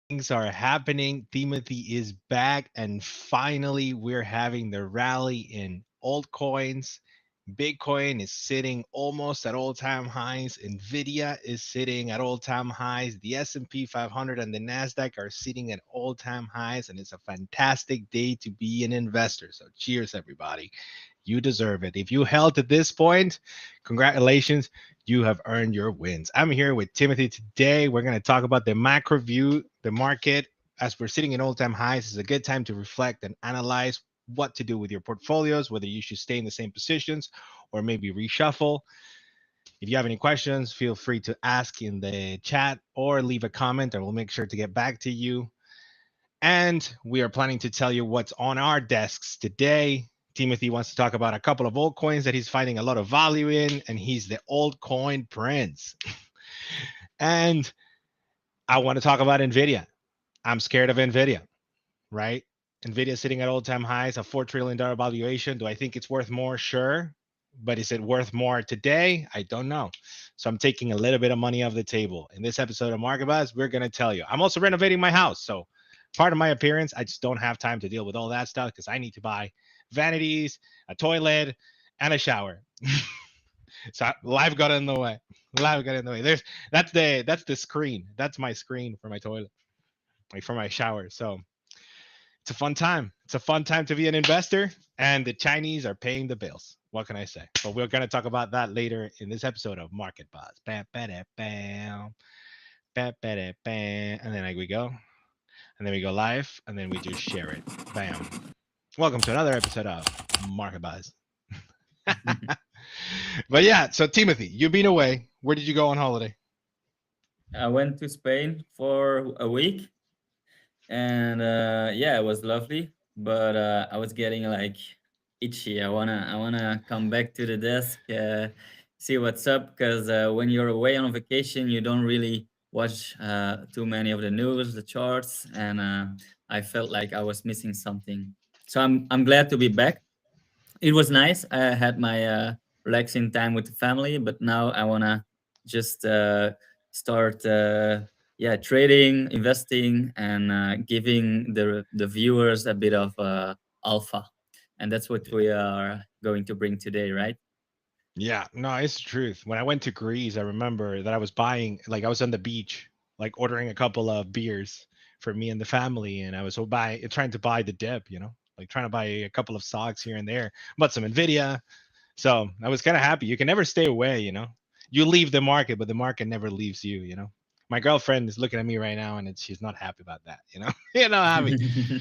things are happening. Timothy is back, and finally, we're having the rally in altcoins. Bitcoin is sitting almost at all-time highs. Nvidia is sitting at all-time highs. The S&P 500 and the Nasdaq are sitting at all-time highs, and it's a fantastic day to be an investor. So, cheers, everybody! You deserve it. If you held to this point, congratulations. You have earned your wins. I'm here with Timothy today. We're going to talk about the macro view, the market. As we're sitting in all time highs, it's a good time to reflect and analyze what to do with your portfolios, whether you should stay in the same positions or maybe reshuffle. If you have any questions, feel free to ask in the chat or leave a comment, and we'll make sure to get back to you. And we are planning to tell you what's on our desks today. Timothy wants to talk about a couple of altcoins that he's finding a lot of value in, and he's the altcoin prince. And I want to talk about Nvidia. I'm scared of Nvidia, right? Nvidia sitting at all-time highs, a $4 trillion valuation. Do I think it's worth more? Sure. But is it worth more today? I don't know. So I'm taking a little bit of money off the table. In this episode of Market Buzz, we're going to tell you. I'm also renovating my house. So part of my appearance, I just don't have time to deal with all that stuff because I need to buy vanities, a toilet, and a shower. So life got in the way. Life got in the way. That's the screen. That's my screen for my toilet, like for my shower. So it's a fun time. It's a fun time to be an investor, and the Chinese are paying the bills. What can I say? But we're gonna talk about that later in this episode of Market Buzz. Bam, bam, bam, bam, bam, bam, and then like we go, and then we go live, and then we just share it. Bam. Welcome to another episode of Market Buzz. But yeah, so Timothy, you've been away. Where did you go on holiday? I went to Spain for a week, and yeah, it was lovely. But I was getting like itchy. I wanna come back to the desk, see what's up. Because when you're away on vacation, you don't really watch too many of the news, the charts, and I felt like I was missing something. So I'm glad to be back. It was nice. I had my relaxing time with the family, but now I wanna just start, yeah, trading, investing, and giving the viewers a bit of alpha, and that's what we are going to bring today, right? Yeah, no, it's the truth. When I went to Greece, I remember that I was buying, like, I was on the beach, like ordering a couple of beers for me and the family, and I was trying to buy the dip, like trying to buy a couple of stocks here and there, but some Nvidia. So I was kind of happy. You can never stay away. You leave the market, but the market never leaves you. My girlfriend is looking at me right now, and she's not happy about that. You're not happy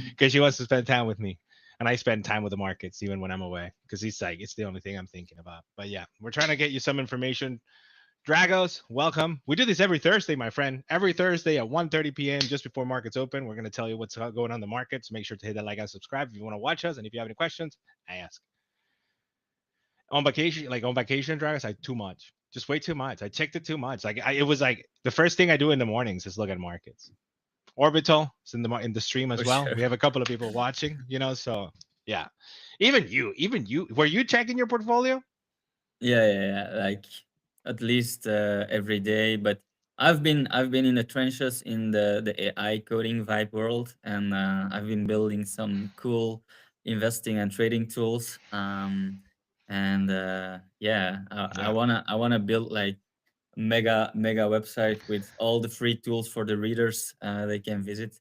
because she wants to spend time with me, and I spend time with the markets even when I'm away because he's like it's the only thing I'm thinking about. But yeah, we're trying to get you some information. Dragos, welcome. We do this every Thursday, my friend. Every Thursday at 1:30 p.m. just before markets open. We're going to tell you what's going on in the markets. Make sure to hit that like and subscribe if you want to watch us, and if you have any questions, ask. On vacation, Dragos, I too much. Just way too much. I checked it too much. It was like the first thing I do in the mornings is look at markets. Orbital is in the stream as For well. sure. We have a couple of people watching. So yeah, even you. Were you checking your portfolio? Yeah, yeah, yeah. Like at least every day. But I've been in the trenches in the AI coding vibe world, and I've been building some cool investing and trading tools. And yeah, I Yeah, wanna build like mega website with all the free tools for the readers they can visit.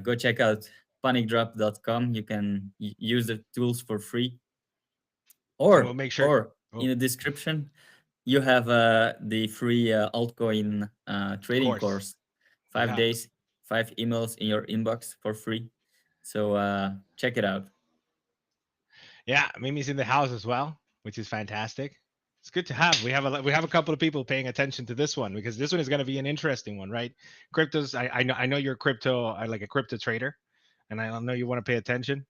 Go check out panicdrop.com. You can use the tools for free, and we'll or make sure. or Oh, in the description you have the free altcoin trading course. course. Five Yeah, days, 5 emails in your inbox for free. So check it out. yeah. Mimi's in the house as well, which is fantastic. It's good to have. We have a couple of people paying attention to this one because this one is going to be an interesting one, right? Cryptos. I know you're like a crypto trader, and I know you want to pay attention.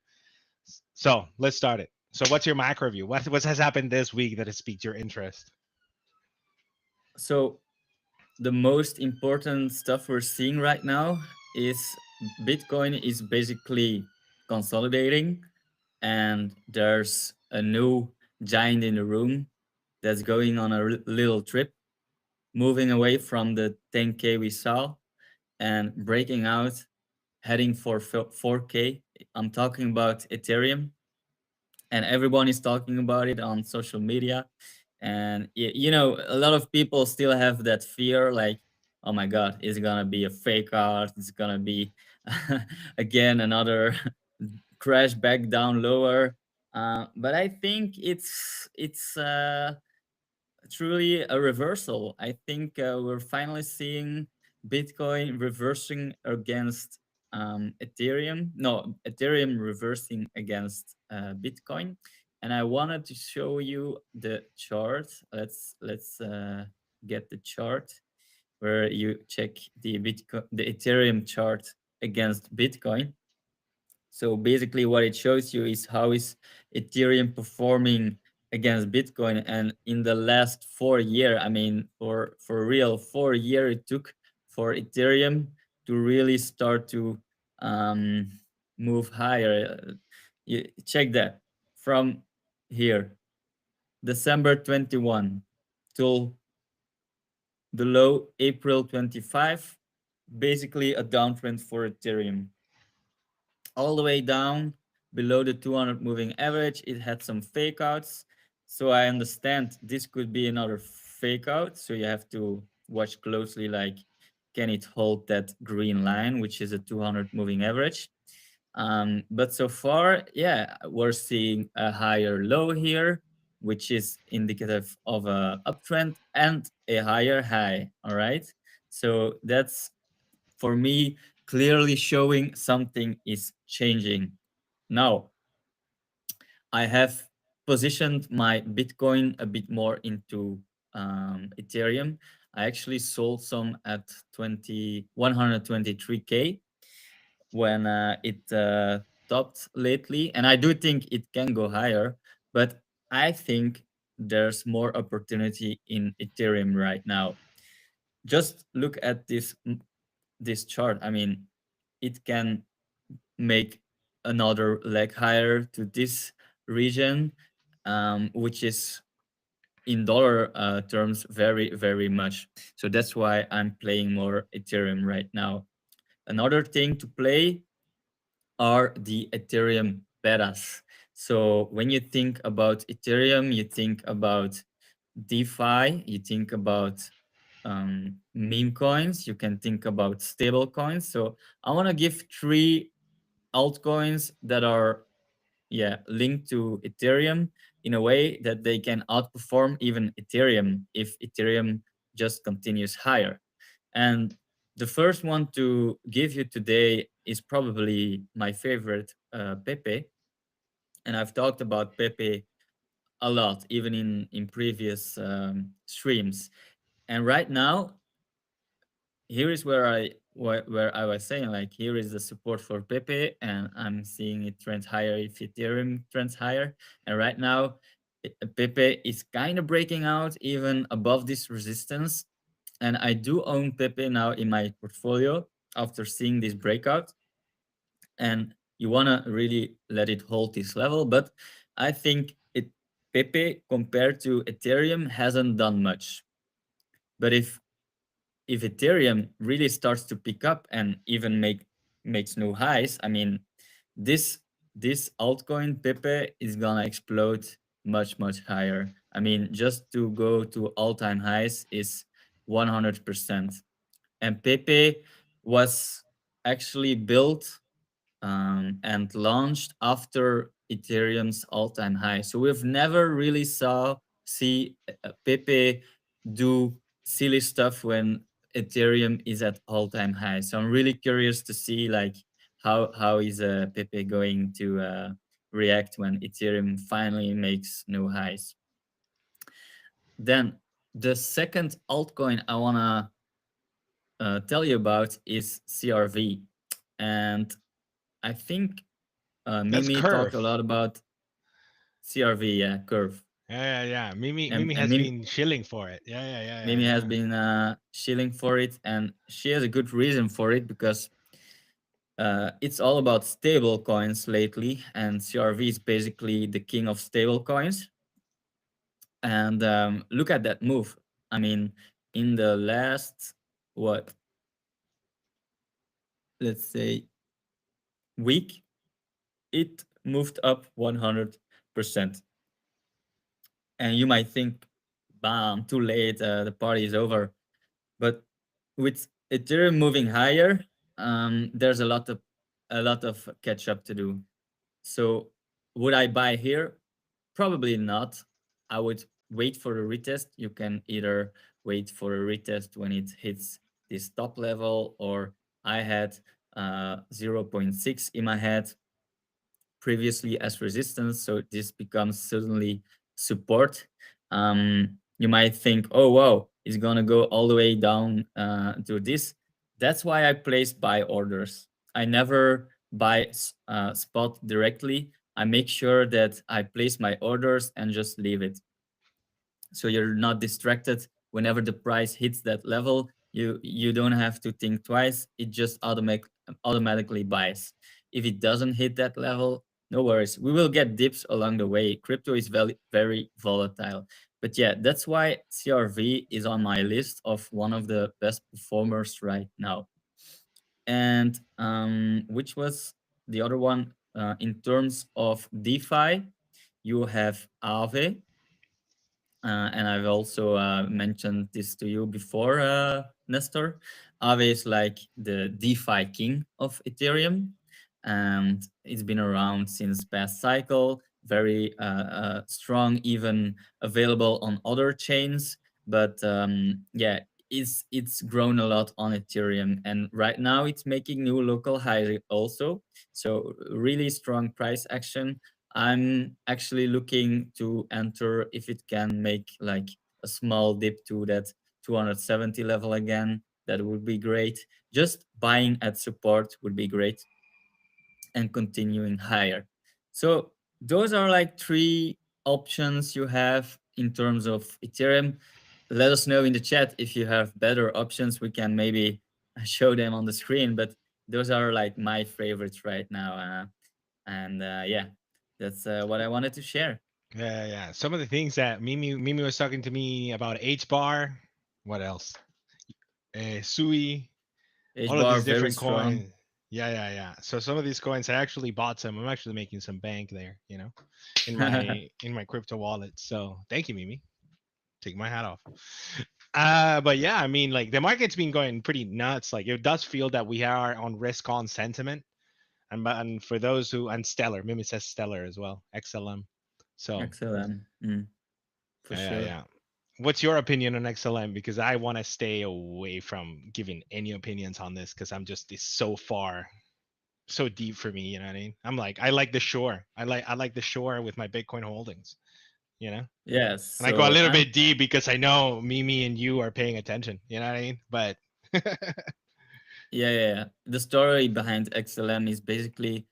So let's start it. So what's your macro view? What has happened this week that has piqued your interest? So the most important stuff we're seeing right now is Bitcoin is basically consolidating, and there's a new giant in the room that's going on a little trip, moving away from the 10K we saw. and breaking out, heading for 4K. I'm talking about Ethereum, and everyone is talking about it on social media. And you know, a lot of people still have that fear, like, oh my god, it's gonna be a fake art, it's gonna be again another crash back down lower. But I think it's truly a reversal. I think we're finally seeing Bitcoin reversing against Ethereum. No, Ethereum reversing against Bitcoin. And I wanted to show you the chart. Let's get the chart where you check the Ethereum chart against Bitcoin. So basically, what it shows you is how is Ethereum performing against Bitcoin. And in the last 4 year, I mean, for real, 4 year it took for Ethereum to really start to um, move higher. You check that from here, December 21 till the low April 25, basically a downtrend for Ethereum all the way down below the 200 moving average. It had some fake outs. So I understand this could be another fake out. So you have to watch closely, like, can it hold that green line, which is a 200 moving average? But so far, yeah, we're seeing a higher low here, which is indicative of a uptrend and a higher high. All right. So that's, for me, clearly showing something is changing. Now, I have positioned my Bitcoin a bit more into Ethereum. I actually sold some at 123K when it topped lately. And I do think it can go higher, but I think there's more opportunity in Ethereum right now. Just look at this chart. I mean, it can make another leg higher to this region, which is in dollar terms very, very much. So that's why I'm playing more Ethereum right now. Another thing to play are the Ethereum betas. So when you think about Ethereum, you think about DeFi, you think about meme coins, you can think about stable coins. So I want to give three altcoins that are, yeah, linked to Ethereum in a way that they can outperform even Ethereum if Ethereum just continues higher. And the first one to give you today is probably my favorite, Pepe. And I've talked about Pepe a lot, even in previous streams. And right now, here is where I was saying, like, here is the support for Pepe, and I'm seeing it trend higher if Ethereum trends higher. And right now, Pepe is kind of breaking out even above this resistance. And I do own Pepe now in my portfolio after seeing this breakout. And you wanna really let it hold this level, but I think Pepe compared to Ethereum hasn't done much. But if Ethereum really starts to pick up and even makes new highs, I mean, this this altcoin Pepe is gonna explode much higher. I mean, just to go to all-time highs is 100%. And Pepe was actually built and launched after Ethereum's all-time high. So we've never really see Pepe do silly stuff when Ethereum is at all-time high. So I'm really curious to see, like, how is Pepe going to react when Ethereum finally makes new highs. Then the second altcoin I wanna tell you about is CRV, and I think That's Mimi talked a Curve. lot about CRV, yeah, Curve. Yeah. Mimi And has been shilling for it. Mimi has Yeah. been shilling for it, and she has a good reason for it because it's all about stable coins lately, and CRV is basically the king of stable coins. And look at that move. I mean, in the last, what, let's say, week, it moved up 100%. And you might think, bam, too late, the party is over. But with Ethereum moving higher, there's a lot of catch up to do. So would I buy here? Probably not. I would wait for a retest. You can either wait for a retest when it hits this top level, or I had zero point 0.6 in my head previously as resistance, so this becomes suddenly support. You might think, oh wow, it's gonna go all the way down to this. That's why I place buy orders. I never buy spot directly. I make sure that I place my orders and just leave it, so you're not distracted whenever the price hits that level. You don't have to think twice. It just automatically buys. If it doesn't hit that level, no worries, we will get dips along the way. Crypto is very, very volatile. But yeah, that's why CRV is on my list of one of the best performers right now. And which was the other one? In terms of DeFi, you have Aave, and I've also mentioned this to you before, Nestor. Aave is like the DeFi king of Ethereum, and it's been around since past cycle, very strong, even available on other chains. But yeah, it's grown a lot on Ethereum, and right now it's making new local highs also. So really strong price action. I'm actually looking to enter if it can make like a small dip to that 270 level again. That would be great. Just buying at support would be great, and continuing higher. So those are like three options you have in terms of Ethereum. Let us know in the chat if you have better options. We can maybe show them on the screen, but those are like my favorites right now. And yeah, that's what I wanted to share. Yeah, yeah. Some of the things that Mimi was talking to me about H bar. What else? Sui. H All of bar these very different strong. coins. Yeah, yeah, yeah. So some of these coins, I actually bought some. I'm actually making some bank there, in my crypto wallet. So thank you, Mimi. Take my hat off. But yeah, I mean, like the market's been going pretty nuts. Like it does feel that we are on risk on sentiment. And for those who and Stellar, Mimi says Stellar as well, XLM. So Excellent. For yeah, sure. yeah. What's your opinion on XLM? Because I want to stay away from giving any opinions on this because I'm just it's so far, so deep for me. You know what I mean? I'm like I like the shore. I like the shore with my Bitcoin holdings. You know, Yes. and I go a So little I'm bit deep because I know Mimi and you are paying attention. You know what I mean? But yeah, yeah, yeah. The story behind XLM is basically,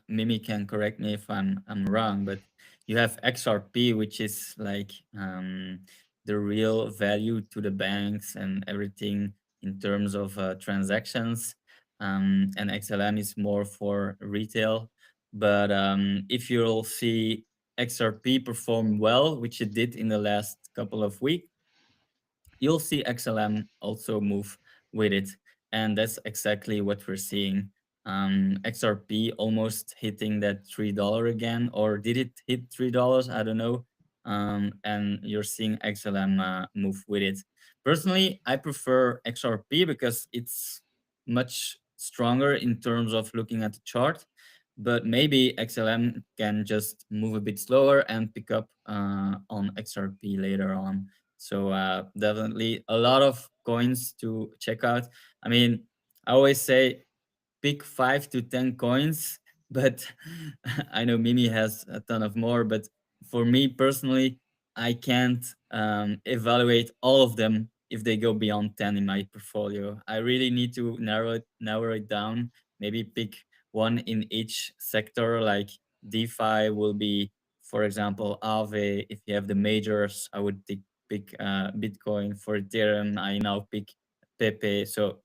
Mimi can correct me if I'm wrong, but you have XRP, which is like the real value to the banks and everything in terms of transactions, and XLM is more for retail. But if you'll see XRP perform well, which it did in the last couple of weeks, you'll see XLM also move with it. And that's exactly what we're seeing. XRP almost hitting that $3 again, or did it hit $3? I don't know. And you're seeing XLM move with it. Personally, I prefer XRP because it's much stronger in terms of looking at the chart. But maybe XLM can just move a bit slower and pick up on XRP later on. So definitely a lot of coins to check out. I mean, I always say pick 5 to 10 coins, but I know Mimi has a ton of more. But for me personally, I can't evaluate all of them if they go beyond 10 in my portfolio. I really need to narrow it down. Maybe pick one in each sector. Like DeFi will be, for example, Aave. If you have the majors, I would pick Bitcoin. For Ethereum, I now pick Pepe. So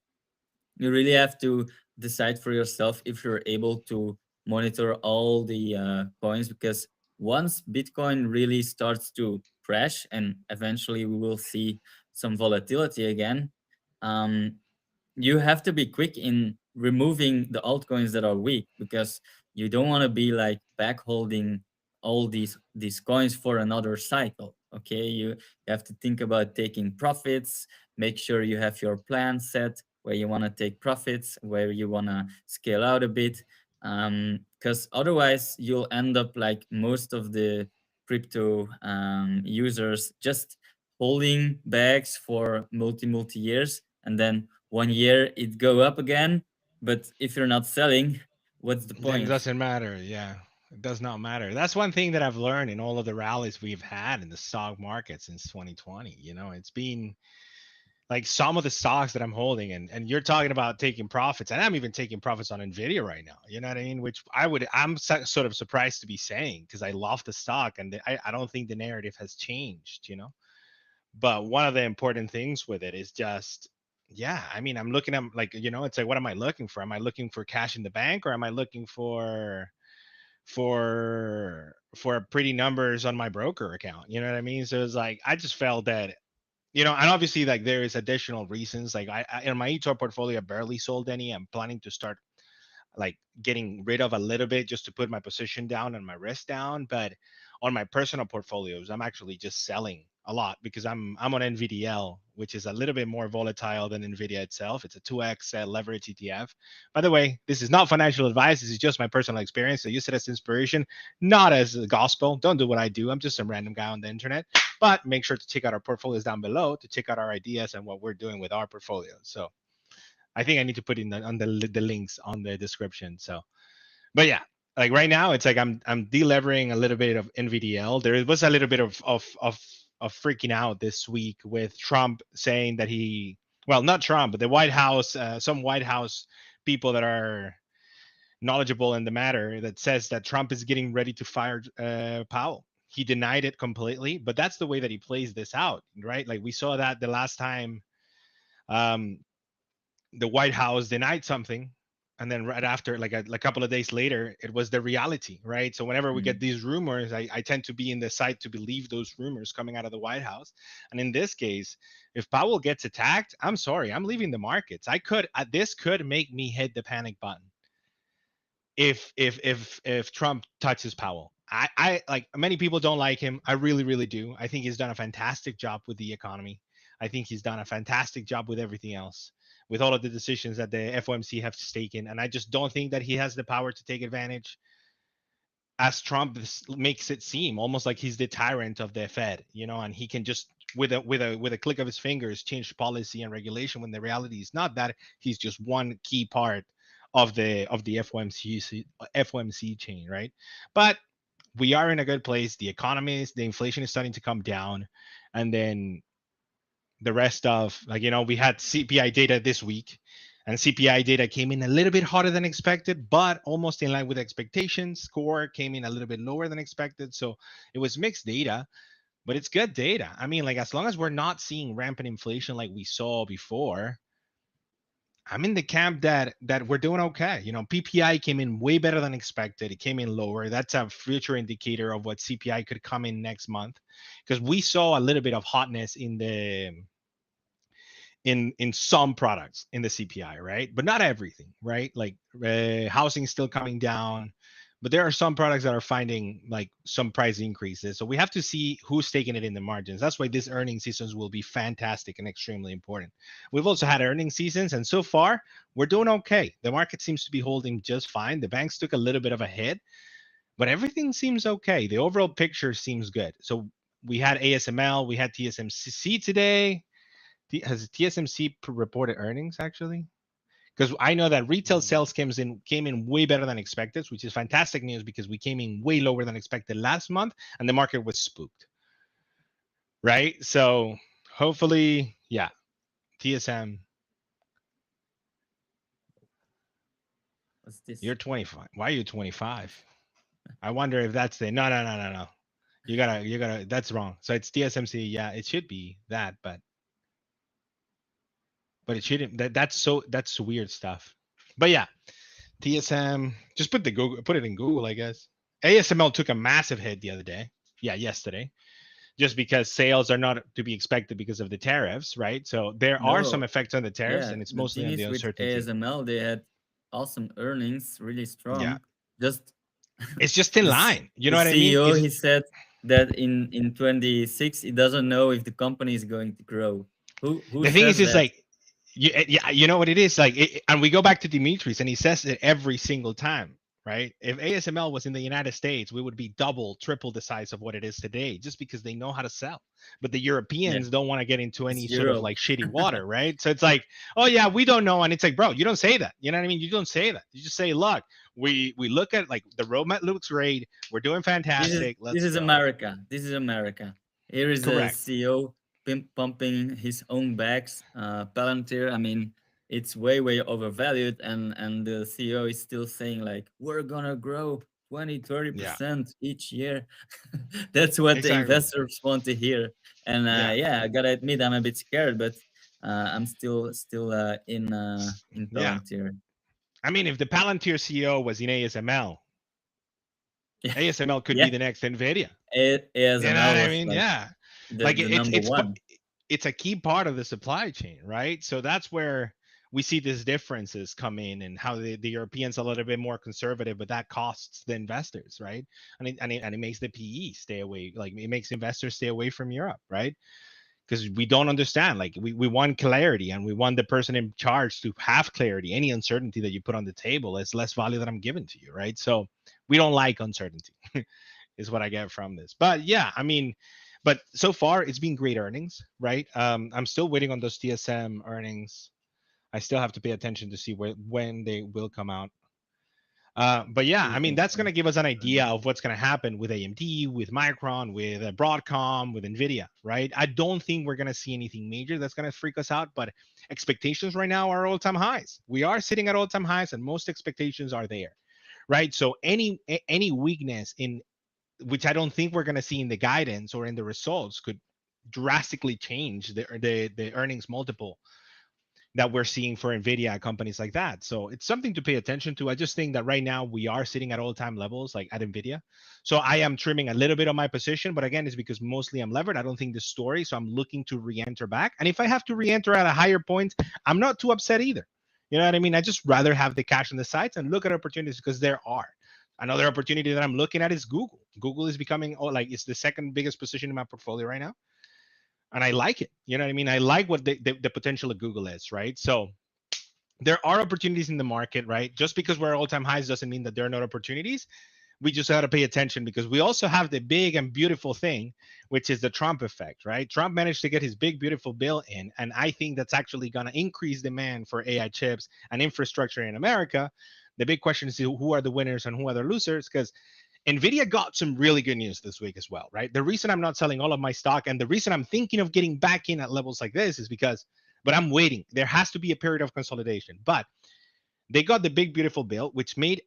you really have to decide for yourself if you're able to monitor all the coins, because once Bitcoin really starts to crash and eventually we will see some volatility again, um, you have to be quick in removing the altcoins that are weak, because you don't want to be like back holding all these coins for another cycle. Okay, you have to think about taking profits, make sure you have your plan set where you want to take profits, where you want to scale out a bit, because otherwise you'll end up like most of the crypto users, just holding bags for multi years, and then 1 year it go up again. But if you're not selling, what's the Then it point? doesn't matter. Yeah, it does not matter. That's one thing that I've learned in all of the rallies we've had in the stock market since 2020. It's been like some of the stocks that I'm holding, and you're talking about taking profits, and I'm even taking profits on Nvidia right now. You know what I mean? Which I'm sort of surprised to be saying, because I love the stock, and I don't think the narrative has changed. But one of the important things with it is just, yeah, I mean, I'm looking at, like, it's like, what am I looking for? Am I looking for cash in the bank, or am I looking for pretty numbers on my broker account? You know what I mean? So it's like, I just felt that, and obviously, like, there is additional reasons. Like, I in my eToro portfolio, I barely sold any. I'm planning to start, like, getting rid of a little bit just to put my position down and my risk down. But on my personal portfolios, I'm actually just selling a lot, because I'm on NVDL, which is a little bit more volatile than Nvidia itself. It's a 2x leverage ETF. By the way, this is not financial advice. This is just my personal experience. So use it as inspiration, not as a gospel. Don't do what I do. I'm just some random guy on the internet. But make sure to check out our portfolios down below to check out our ideas and what we're doing with our portfolios. So I think I need to put in the links on the description. So, but yeah, like right now, it's like I'm delevering a little bit of NVDL. There was a little bit of freaking out this week with Trump saying that well, not Trump, but the White House, some White House people that are knowledgeable in the matter, that says that Trump is getting ready to fire Powell. He denied it completely, but that's the way that he plays this out, right? Like, we saw that the last time um, the White House denied something, and then right after, like a couple of days later, it was the reality, right? So whenever we get Mm. these rumors, I tend to be in the side to believe those rumors coming out of the White House. And in this case, if Powell gets attacked, I'm sorry, I'm leaving the markets. This could make me hit the panic button if Trump touches Powell. I like, many people don't like him. I really, really do. I think he's done a fantastic job with the economy. I think he's done a fantastic job with everything else, with all of the decisions that the FOMC have taken. And I just don't think that he has the power to take advantage, as Trump makes it seem, almost like he's the tyrant of the Fed, and he can just, with a click of his fingers, change policy and regulation, when the reality is not that. He's just one key part of the FOMC chain, right? But we are in a good place. The inflation is starting to come down, and then the rest of, like, we had CPI data this week, and CPI data came in a little bit hotter than expected, but almost in line with expectations. Core came in a little bit lower than expected, so it was mixed data, but it's good data. I mean, like, as long as we're not seeing rampant inflation like we saw before, I'm in the camp that we're doing okay. PPI came in way better than expected. It came in lower. That's a future indicator of what CPI could come in next month, because we saw a little bit of hotness in some products in the CPI, right? But not everything, right? Like, housing is still coming down, but there are some products that are finding, like, some price increases. So we have to see who's taking it in the margins. That's why these earning seasons will be fantastic and extremely important. We've also had earning seasons, and so far we're doing okay. The market seems to be holding just fine. The banks took a little bit of a hit, but everything seems okay. The overall picture seems good. So we had ASML, we had TSMC today. Has TSMC reported earnings, actually? Because I know that retail Mm. sales came in way better than expected, which is fantastic news, because we came in way lower than expected last month, and the market was spooked, right? So hopefully, yeah, TSM, What's this? you're 25. Why are you 25? I wonder if that's the no, no, no, no, no. You gotta. That's wrong. So it's TSMC. Yeah, it should be that, but it shouldn't. That's weird stuff. But yeah, TSM. Just put it in Google, I guess. ASML took a massive hit the other day. Yeah, yesterday. just because sales are not to be expected because of the tariffs, right? So there are some No, effects on the tariffs, yeah. and it's The mostly thing on the is with uncertainty. ASML, they had awesome earnings, really Yeah, strong. Just it's just in this line. You the know what I mean? CEO, It's he said that in 26 he doesn't know if the company is going to grow. Who the thing says is that? like, yeah, you know what it is like, and we go back to Dimitris, and he says it every single time, right? If ASML was in the United States, we would be double, triple the size of what it is today, just because they know how to sell. But the Yeah, Europeans don't want to get into it's any sort of Europe. like shitty water, right? So it's like, oh yeah, we don't know, and it's like, bro, you don't say that. You know what I mean? You don't say that. You just say, look, we look at like the roadmap looks great, we're doing fantastic, This let's is go. America. This is America. Here is a Correct. CEO pumping his own bags. Palantir, I mean, it's way overvalued, and the CEO is still saying like we're gonna grow 20, thirty Yeah, percent each year. That's what the exactly. investors want to hear. And Yeah, yeah, I gotta admit I'm a bit scared, but I'm still in yeah. Palantir. I mean, if the Palantir CEO was in ASML, ASML could Yeah, be the next Nvidia. You know ASML what I was mean? like Yeah. the Like the number one. it's a key part of the supply chain, right? So that's where we see these differences come in, and how the Europeans are a little bit more conservative, but that costs the investors, right? And it makes the PE stay away. Like it makes investors stay away from Europe, right? Because we don't understand. Like we want clarity, and we want the person in charge to have clarity. Any uncertainty that you put on the table is less value that I'm giving to you, right? So we don't like uncertainty. Is what I get from this. But yeah, I mean, but so far it's been great earnings, right? I'm still waiting on those TSM earnings. I still have to pay attention to see when they will come out. But yeah, I mean, that's going to give us an idea of what's going to happen with AMD, with Micron, with Broadcom, with Nvidia, right? I don't think we're going to see anything major that's going to freak us out, but expectations right now are all-time highs. We are sitting at all-time highs, and most expectations are there, right? So any weakness in, which I don't think we're going to see in the guidance or in the results, could drastically change the earnings multiple that we're seeing for Nvidia, companies like that. So it's something to pay attention to. I just think that right now we are sitting at all-time levels, like at Nvidia. So I am trimming a little bit on my position, but again, it's because mostly I'm levered. I don't think the story, so I'm looking to re-enter back. And if I have to re-enter at a higher point, I'm not too upset either. You know what I mean? I just rather have the cash on the sides and look at opportunities, because there are. Another opportunity that I'm looking at is Google. Google is becoming, oh, like it's the second biggest position in my portfolio right now, and I like it. You know what I mean? I like what the potential of Google is, right? So there are opportunities in the market, right? Just because we're all-time highs doesn't mean that there are not opportunities. We just got to pay attention, because we also have the big and beautiful thing, which is the Trump effect, right? Trump managed to get his big, beautiful bill in, and I think that's actually going to increase demand for AI chips and infrastructure in America. The big question is who are the winners and who are the losers, because Nvidia got some really good news this week as well, right? The reason I'm not selling all of my stock, and the reason I'm thinking of getting back in at levels like this, is because, but I'm waiting. There has to be a period of consolidation. But they got the big, beautiful bill, which made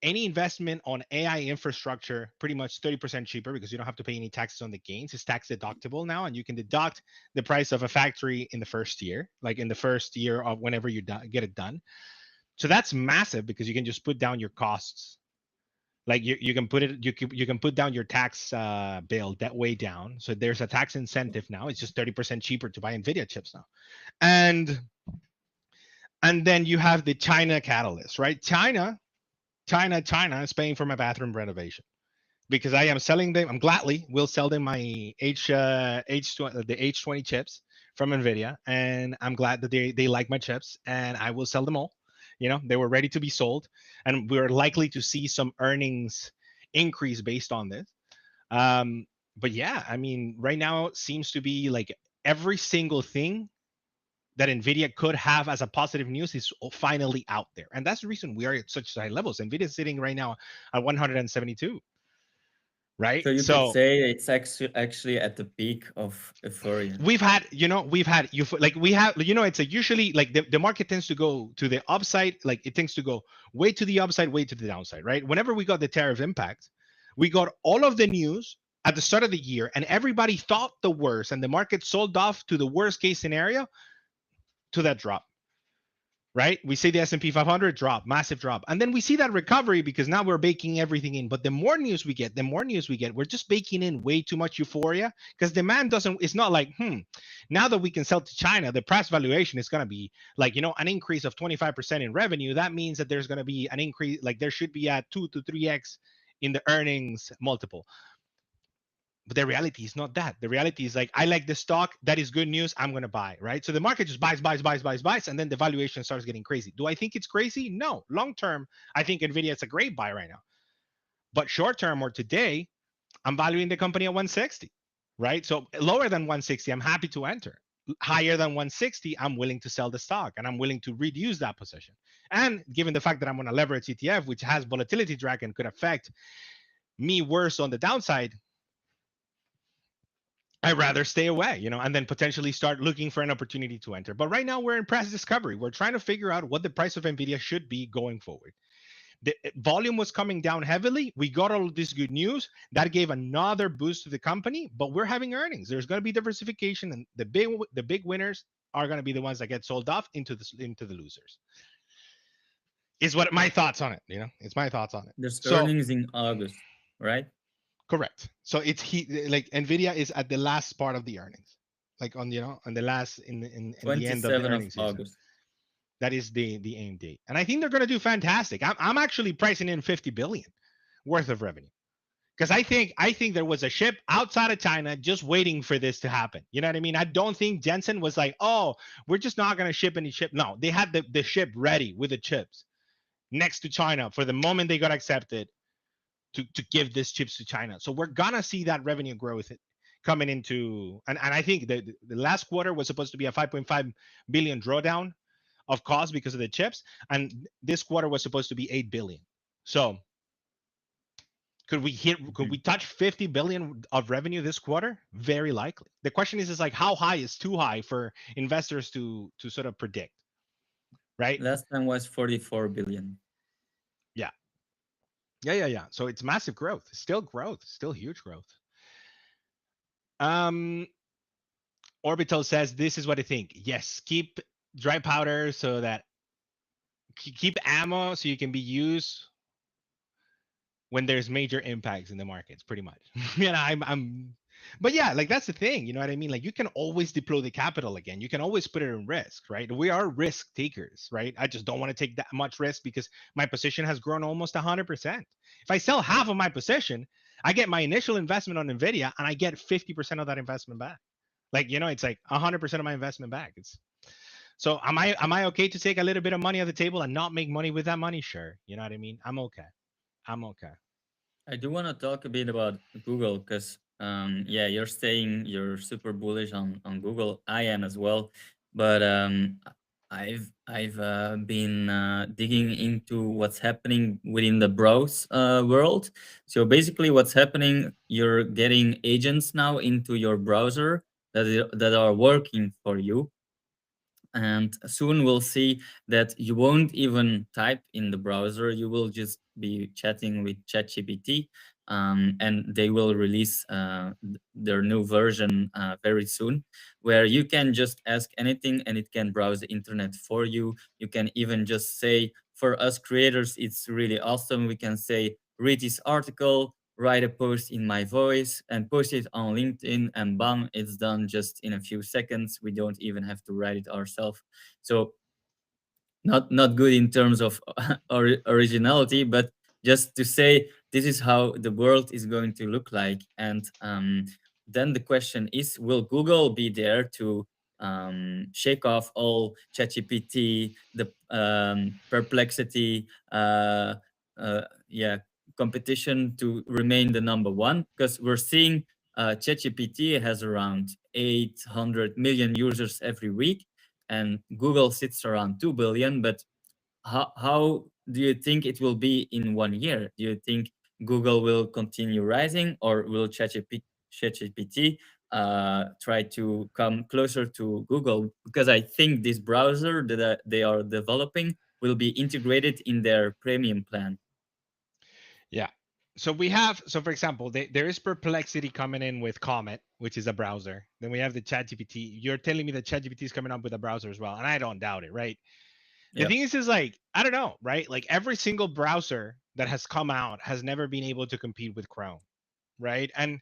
any investment on AI infrastructure pretty much 30% cheaper, because you don't have to pay any taxes on the gains. It's tax deductible now, and you can deduct the price of a factory in the first year, like in the first year of whenever you get it done. So that's massive, because you can just put down your costs. Like you can put it, you can put down your tax bill that way down. So there's a tax incentive now. It's just 30% cheaper to buy Nvidia chips now. And then you have the China catalyst, right? China is paying for my bathroom renovation, because I am selling them. I'm gladly will sell them my the H20 chips from Nvidia, and I'm glad that they like my chips, and I will sell them all. You know, they were ready to be sold, and we're likely to see some earnings increase based on this. But yeah, I mean, right now it seems to be like every single thing that Nvidia could have as a positive news is finally out there, and that's the reason we are at such high levels. Nvidia is sitting right now at 172, right? So you could So say it's actually at the peak of euphoria. we have, it's a usually like the market tends to go to the upside, like it tends to go way to the upside, way to the downside, right? Whenever we got the tariff impact, we got all of the news at the start of the year, and everybody thought the worst, and the market sold off to the worst case scenario, to that drop. right? We see the S&P 500 drop, massive drop. And then we see that recovery because now we're baking everything in. But the more news we get, we're just baking in way too much euphoria because demand doesn't, it's not like, now that we can sell to China, the price valuation is going to be like, an increase of 25% in revenue. That means that there's going to be an increase, like there should be a 2 to 3x in the earnings multiple. But the reality is not that. The reality is like, I like the stock. That is good news. I'm going to buy, right? So the market just buys. And then the valuation starts getting crazy. Do I think it's crazy? No. Long term, I think NVIDIA is a great buy right now. But short term or today, I'm valuing the company at 160, right? So lower than 160, I'm happy to enter. Higher than 160, I'm willing to sell the stock and I'm willing to reduce that position. And given the fact that I'm on a leverage ETF, which has volatility drag and could affect me worse on the downside, I'd rather stay away, and then potentially start looking for an opportunity to enter. But right now we're in price discovery. We're trying to figure out what the price of NVIDIA should be going forward. The volume was coming down heavily. We got all of this good news that gave another boost to the company, but we're having earnings. There's going to be diversification, and the big winners are going to be the ones that get sold off into the losers. Is what my thoughts on it. It's my thoughts on it. There's So earnings in August, right? correct. So it's like NVIDIA is at the last part of the earnings, like on the last in the end of the 27 of earnings season. August. That is the aim date, and I think they're going to do fantastic. I'm actually pricing in 50 billion worth of revenue because I think there was a ship outside of China just waiting for this to happen. You know what I mean? I don't think Jensen was like, oh, we're just not going to ship any ship. No, they had the ship ready with the chips next to China for the moment they got accepted to give these chips to China. So we're gonna see that revenue growth coming into, and I think the last quarter was supposed to be a 5.5 billion drawdown of cost because of the chips, and this quarter was supposed to be 8 billion. So could we touch 50 billion of revenue this quarter? Very likely. The question is like how high is too high for investors to sort of predict, right? Last time was 44 billion. Yeah. Yeah. So it's massive growth. Still huge growth. Orbital says this is what I think. Yes, keep dry powder so that keep ammo so you can be used when there's major impacts in the markets, pretty much. But yeah, like that's the thing, you know what I mean? Like you can always deploy the capital again. You can always put it in risk, right? We are risk takers, right? I just don't want to take that much risk because my position has grown almost 100%. If I sell half of my position, I get my initial investment on Nvidia and I get 50% of that investment back. Like, it's like 100% of my investment back. So am I okay to take a little bit of money on the table and not make money with that money? Sure. You know what I mean? I'm okay. I do want to talk a bit about Google because yeah, you're super bullish on Google. I am as well, but I've been digging into what's happening within the browse world. So basically, what's happening, you're getting agents now into your browser that are working for you. And soon we'll see that you won't even type in the browser. You will just be chatting with ChatGPT, and they will release their new version very soon, where you can just ask anything and it can browse the internet for you. You can even just say, for us creators, it's really awesome. We can say, read this article, write a post in my voice and post it on LinkedIn, and bam, it's done just in a few seconds. We don't even have to write it ourselves. So not good in terms of originality, but just to say this is how the world is going to look like. And then the question is, will Google be there to shake off all ChatGPT, the Perplexity, yeah, competition to remain the number one? Because we're seeing ChatGPT has around 800 million users every week, and Google sits around 2 billion. But how do you think it will be in 1 year? Do you think Google will continue rising, or will ChatGPT try to come closer to Google? Because I think this browser that they are developing will be integrated in their premium plan. Yeah. So for example, there is Perplexity coming in with Comet, which is a browser. Then we have the ChatGPT. You're telling me that ChatGPT is coming up with a browser as well, and I don't doubt it, right? The Yeah. thing is like, I don't know, right? Like every single browser that has come out has never been able to compete with Chrome, right? And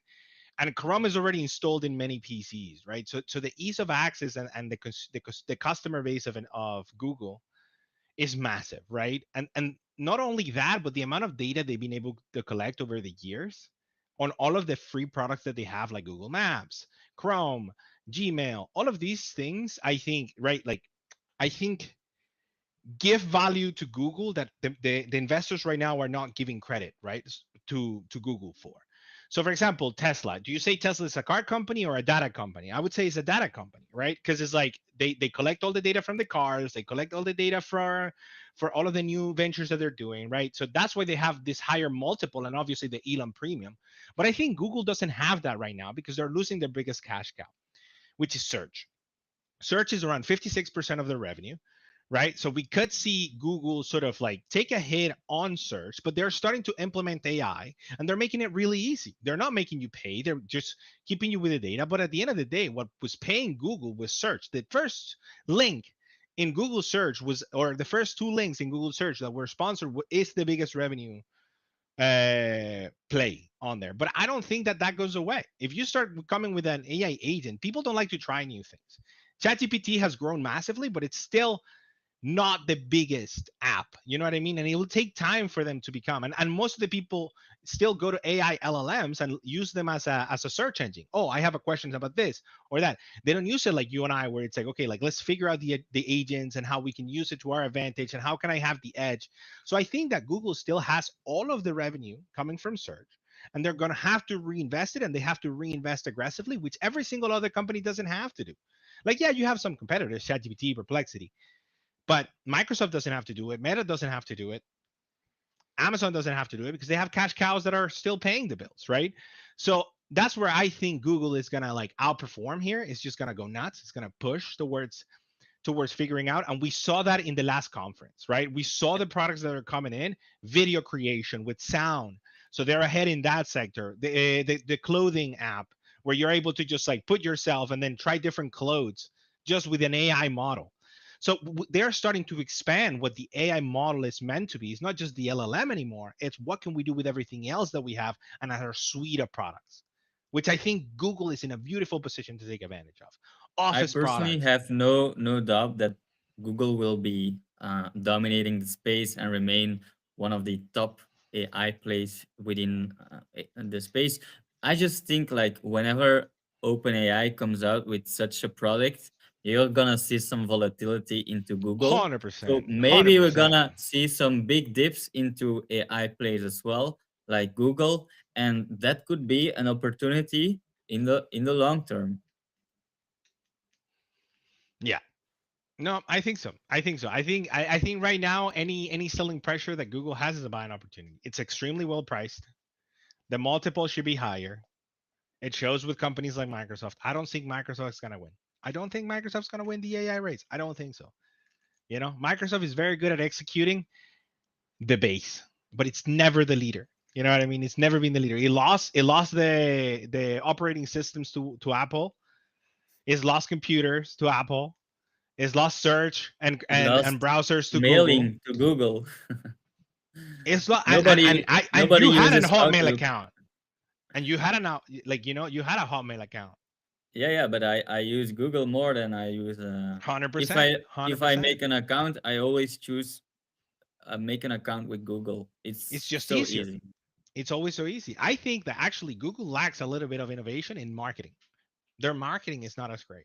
Chrome is already installed in many PCs, right? So the ease of access and the customer base of Google is massive, right? And not only that, but the amount of data they've been able to collect over the years on all of the free products that they have, like Google Maps, Chrome, Gmail, all of these things, I think, right? Like, I think give value to Google that the investors right now are not giving credit, right, to Google for. So, for example, Tesla. Do you say Tesla is a car company or a data company? I would say it's a data company, right? Because it's like they collect all the data from the cars, they collect all the data for all of the new ventures that they're doing, right? So that's why they have this higher multiple and obviously the Elon premium. But I think Google doesn't have that right now because they're losing their biggest cash cow, which is search. Search is around 56% of their revenue, right? So we could see Google sort of like take a hit on search, but they're starting to implement AI and they're making it really easy. They're not making you pay, they're just keeping you with the data. But at the end of the day, what was paying Google was search. The first link in Google search was, or the first two links in Google search that were sponsored is the biggest revenue play on there. But I don't think that that goes away. If you start coming with an AI agent, people don't like to try new things. ChatGPT has grown massively, but it's still not the biggest app. You know what I mean? And it will take time for them to become. And most of the people still go to AI LLMs and use them as a search engine. Oh, I have a question about this or that. They don't use it like you and I, where it's like, okay, like let's figure out the agents and how we can use it to our advantage and how can I have the edge. So I think that Google still has all of the revenue coming from search. And they're going to have to reinvest it, and they have to reinvest aggressively, which every single other company doesn't have to do. Like, yeah, you have some competitors, ChatGPT, Perplexity, but Microsoft doesn't have to do it. Meta doesn't have to do it. Amazon doesn't have to do it because they have cash cows that are still paying the bills, right? So that's where I think Google is gonna like outperform here. It's just gonna go nuts. It's gonna push towards figuring out. And we saw that in the last conference, right? We saw the products that are coming in, video creation with sound. So they're ahead in that sector. The clothing app where you're able to just like put yourself and then try different clothes just with an AI model. So they're starting to expand what the AI model is meant to be. It's not just the LLM anymore. It's what can we do with everything else that we have and our suite of products, which I think Google is in a beautiful position to take advantage of. I Office personally products. have no doubt that Google will be dominating the space and remain one of the top AI plays within the space. I just think like whenever OpenAI comes out with such a product, you're gonna see some volatility into Google. So 100%, maybe we're 100%. gonna see some big dips into AI plays as well, like Google, and that could be an opportunity in the long term. Yeah. No, I think so. I think so. I think right now any selling pressure that Google has is a buying opportunity. It's extremely well priced. The multiple should be higher. It shows with companies like Microsoft. I don't think Microsoft's gonna win. I don't think Microsoft's gonna win the AI race. I don't think so. You know, Microsoft is very good at executing the base, but it's never the leader. You know what I mean? It's never been the leader. It lost the operating systems to Apple. It's lost computers to Apple. It's lost search and It and lost browsers to Google. mailing to Google. It's not Nobody and nobody you had a uses Hotmail Outlook. account and you had an out like you had a Hotmail account. Yeah, yeah, but I use Google more than I use. Hundred If percent, I hundred if I percent. make an account, I always choose make an account with Google. It's It's just so easier. easy. It's always so easy. I think that actually Google lacks a little bit of innovation in marketing. Their marketing is not as great,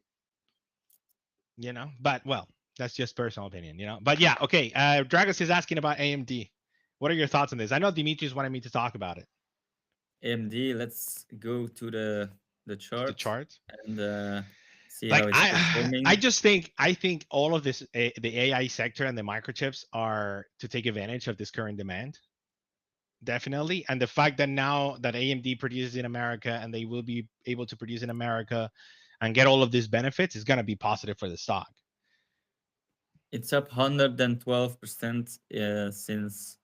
you know. But well, that's just personal opinion, you know. But yeah, okay. Dragos is asking about AMD. What are your thoughts on this? I know Dimitri's wanted me to talk about it. AMD. Let's go to the To the chart charts. and see how Like it's I performing. just think all of this the AI sector and the microchips are to take advantage of this current demand, definitely. And the fact that now that AMD produces in America and they will be able to produce in America and get all of these benefits is going to be positive for the stock. It's up 112% since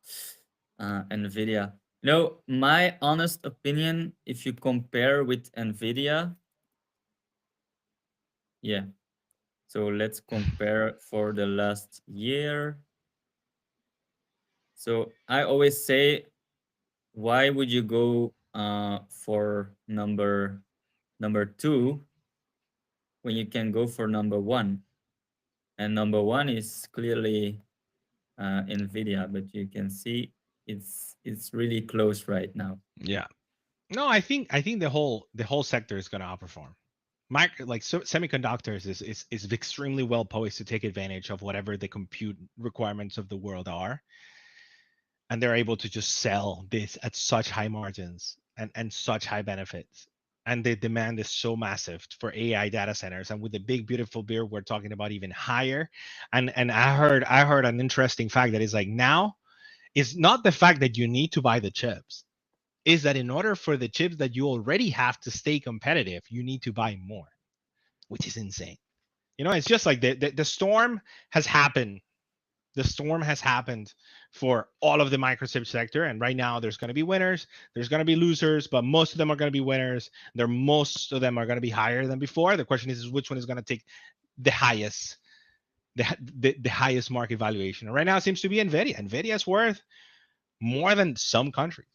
Nvidia. You know, my honest opinion, if you compare with Nvidia, yeah. So let's compare for the last year. So I always say, why would you go for number two when you can go for number one? And number one is clearly Nvidia, but you can see it's really close right now. Yeah. No, I think the whole sector is going to outperform. Semiconductors is extremely well poised to take advantage of whatever the compute requirements of the world are, and they're able to just sell this at such high margins and such high benefits. And the demand is so massive for AI data centers, and with the big beautiful bill, we're talking about even higher. And I heard an interesting fact that is like now it's not the fact that you need to buy the chips, is that in order for the chips that you already have to stay competitive, you need to buy more, which is insane. It's just like the storm has happened. The storm has happened for all of the microchip sector, and right now there's going to be winners, there's going to be losers, but most of them are going to be winners. Most of them are going to be higher than before. The question is which one is going to take the highest, the highest market valuation. And right now it seems to be Nvidia. Nvidia is worth more than some countries.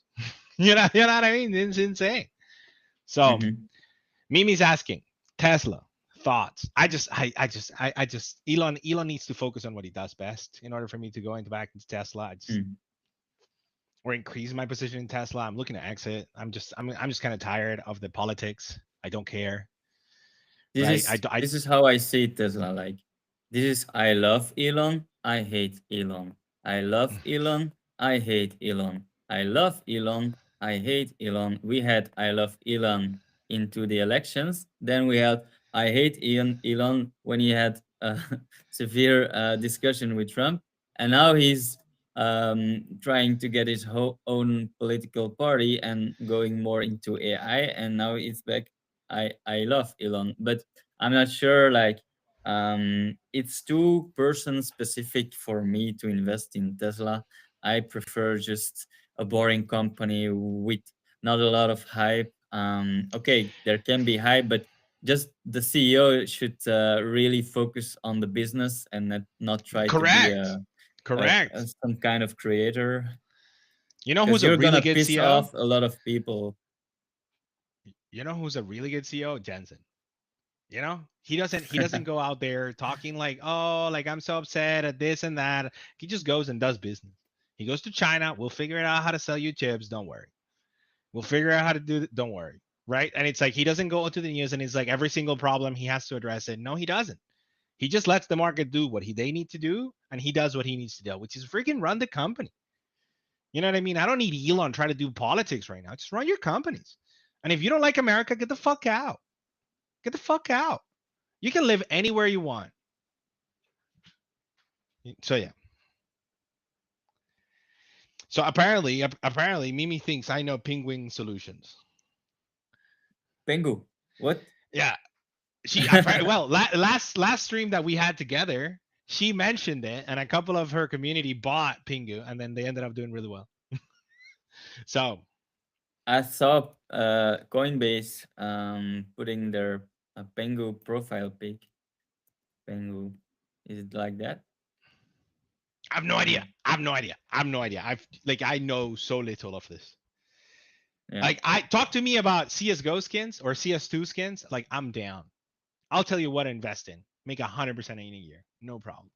You know what I mean? It's insane. So Mhm. Mimi's asking Tesla thoughts. I just Elon needs to focus on what he does best in order for me to go back into Tesla. Mm. Or increase my position in Tesla. I'm looking to exit. I'm just kind of tired of the politics. I don't care, This right? is this is how I see Tesla. Like, this is, I love Elon, I hate Elon. I love Elon, I hate Elon. I love Elon, I hate Elon. We had I love Elon into the elections. Then we had I hate Elon when he had a severe discussion with Trump, and now he's trying to get his own political party and going more into AI. And now it's back. I love Elon, but I'm not sure. Like, it's too person specific for me to invest in Tesla. I prefer just a boring company with not a lot of hype. Okay, there can be hype, but just the CEO should really focus on the business and not try to be Correct. a Correct. some kind of creator, You know because who's a you're really gonna good piss CEO? off a lot of people. You know who's a really good CEO? Jensen. He doesn't go out there talking like, oh, like I'm so upset at this and that. He just goes and does business. He goes to China. We'll figure it out how to sell you chips. Don't worry. We'll figure out how to do it. Don't worry. Right. And it's like he doesn't go into the news and it's like every single problem he has to address it. No, he doesn't. He just lets the market do what they need to do, and he does what he needs to do, which is freaking run the company. You know what I mean? I don't need Elon trying to do politics right now. Just run your companies. And if you don't like America, get the fuck out. Get the fuck out. You can live anywhere you want. So yeah. So apparently Mimi thinks I know penguin solutions. Pengu, what? Yeah. Last stream that we had together, she mentioned it, and a couple of her community bought Pingu, and then they ended up doing really well. So I saw Coinbase putting their Pengu profile pic. Pengu, is it like that? I have no idea. I have no idea. I have no idea. I know so little of this. Yeah. Like I talk to me about CS:GO skins or CS2 skins. Like I'm down. I'll tell you what to invest in. Make 100% in a year. No problem.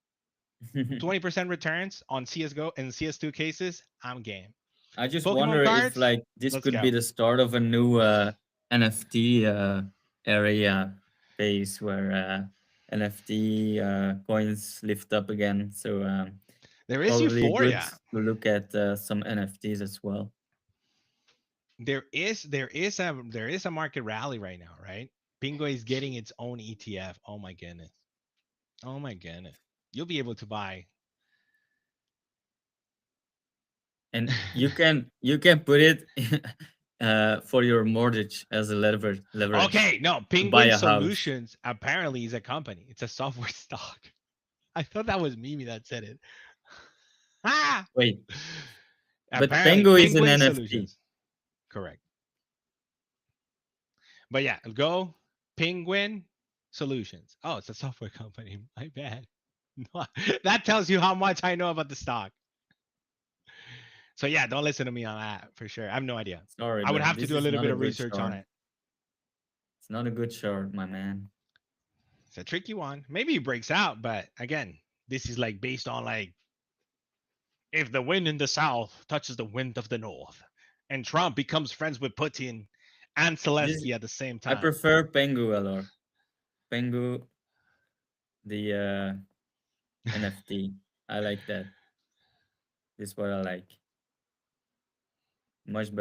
20% returns on CS:GO and CS2 cases. I'm game. I just Pokemon wonder if cards. like this Let's could be go. the start of a new NFT area phase where NFT coins lift up again. So There is probably good euphoria. to look at some NFTs as well. There is a market rally right now, right? Bingo is getting its own ETF. Oh my goodness. Oh my goodness. You'll be able to buy. And you can put it for your mortgage as a leverage Okay, no, to buy Penguin a house. Solutions apparently is a company. It's a software stock. I thought that was Mimi that said it. Ah! Wait, but Apparently, Pengu is an Penguin NFT. Solutions. Correct. But yeah, go Penguin. Solutions. Oh, it's a software company. My bad. No, that tells you how much I know about the stock. So yeah, don't listen to me on that for sure. I have no idea. Sorry, I would but have to this do a is little not bit a of good research on short. it. It's not a good short, my man. It's a tricky one. Maybe it breaks out, but again, this is like based on like if the wind in the south touches the wind of the north, and Trump becomes friends with Putin and This Zelensky at the same I time. prefer Pengu a lot. Pengu, the NFT. I like that. This is what I like. Much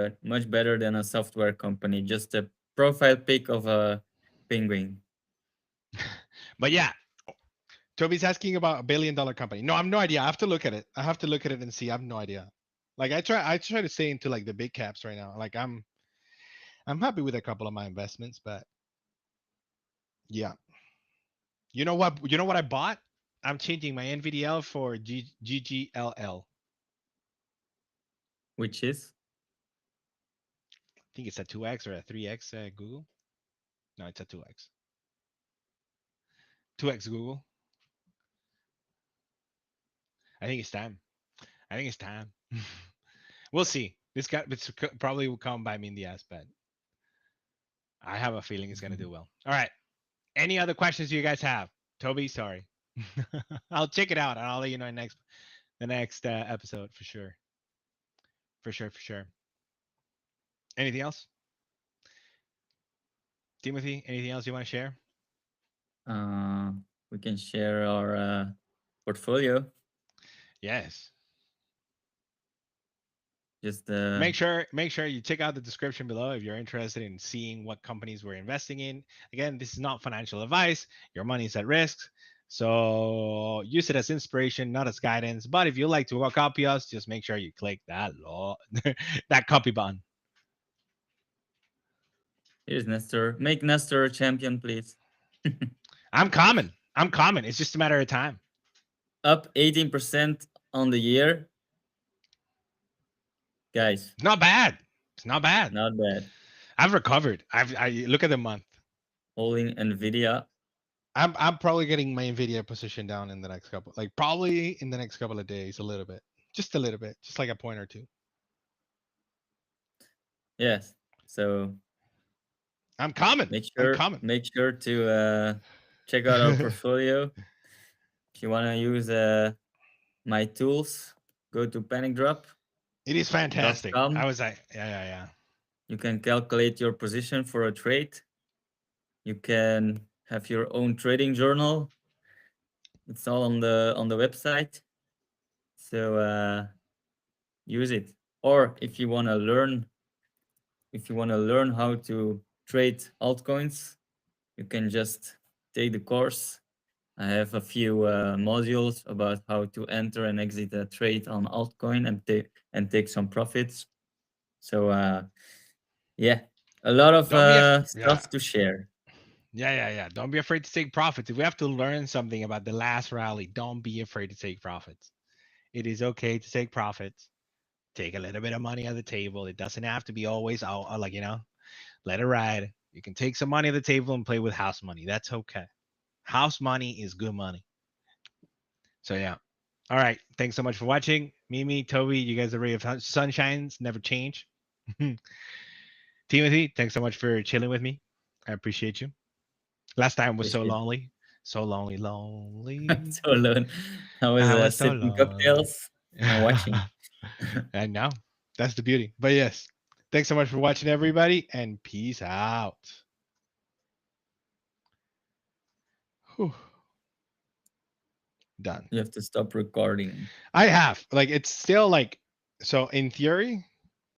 better than a software company. Just a profile pic of a penguin. But yeah, Toby's asking about $1 billion company. No, I have no idea. I have to look at it. I have to look at it and see. I have no idea. Like I try to stay into like the big caps right now. Like I'm happy with a couple of my investments, but yeah. You know what? You know what I bought? I'm changing my NVDL for GGLL. Which is I think it's a 2x or a 3x Google. No, it's a 2x. 2x Google. I think it's time. I think it's time. We'll see. This probably will come by me in the ass, but I have a feeling it's gonna do well. All right. Any other questions you guys have? Toby, sorry. I'll check it out and I'll let you know in the next episode for sure. For sure, for sure. Anything else? Timothy, anything else you want to share? uh we can share our portfolio. Yes. Just Make sure you check out the description below if you're interested in seeing what companies we're investing in. Again, this is not financial advice. Your money is at risk. So use it as inspiration, not as guidance. But if you like to copy us, just make sure you click that copy button. here's Nestor. Make Nestor a champion, please. I'm common. I'm common. It's just a matter of time. Up 18% on the year. Guys, It's not bad. It's not bad. not bad. I've recovered. I look at the month. Holding Nvidia. I'm probably getting my Nvidia position down in the next couple, like probably in the next couple of days, a little bit, just a little bit, just like a point or two. Yes. So I'm common. make I'm sure common. make sure to check out our portfolio. If you want to use my tools, go to panicdrop.com. It is fantastic. I was like, yeah. You can calculate your position for a trade. You can have your own trading journal. It's all on the website. So use it. Or if you want to learn how to trade altcoins, you can just take the course. I have a few modules about how to enter and exit a trade on altcoin and take some profits. So yeah, a lot of Yeah. stuff to share. Yeah. Don't be afraid to take profits. If we have to learn something about the last rally, don't be afraid to take profits. It is okay to take profits. Take a little bit of money on the table. It doesn't have to be always like let it ride. You can take some money on the table and play with house money. That's okay. House money is good money. So yeah. All right. Thanks so much for watching. Mimi, Toby, you guys are ray of sunshines, never change. Timothy, thanks so much for chilling with me. I appreciate you. Last time was so Appreciate lonely. So lonely. so alone. I was I was so sipping lonely. cocktails and watching. And now that's the beauty. But yes, thanks so much for watching, everybody, and peace out. Whew. Done. You have to stop recording. I have like it's still like so in theory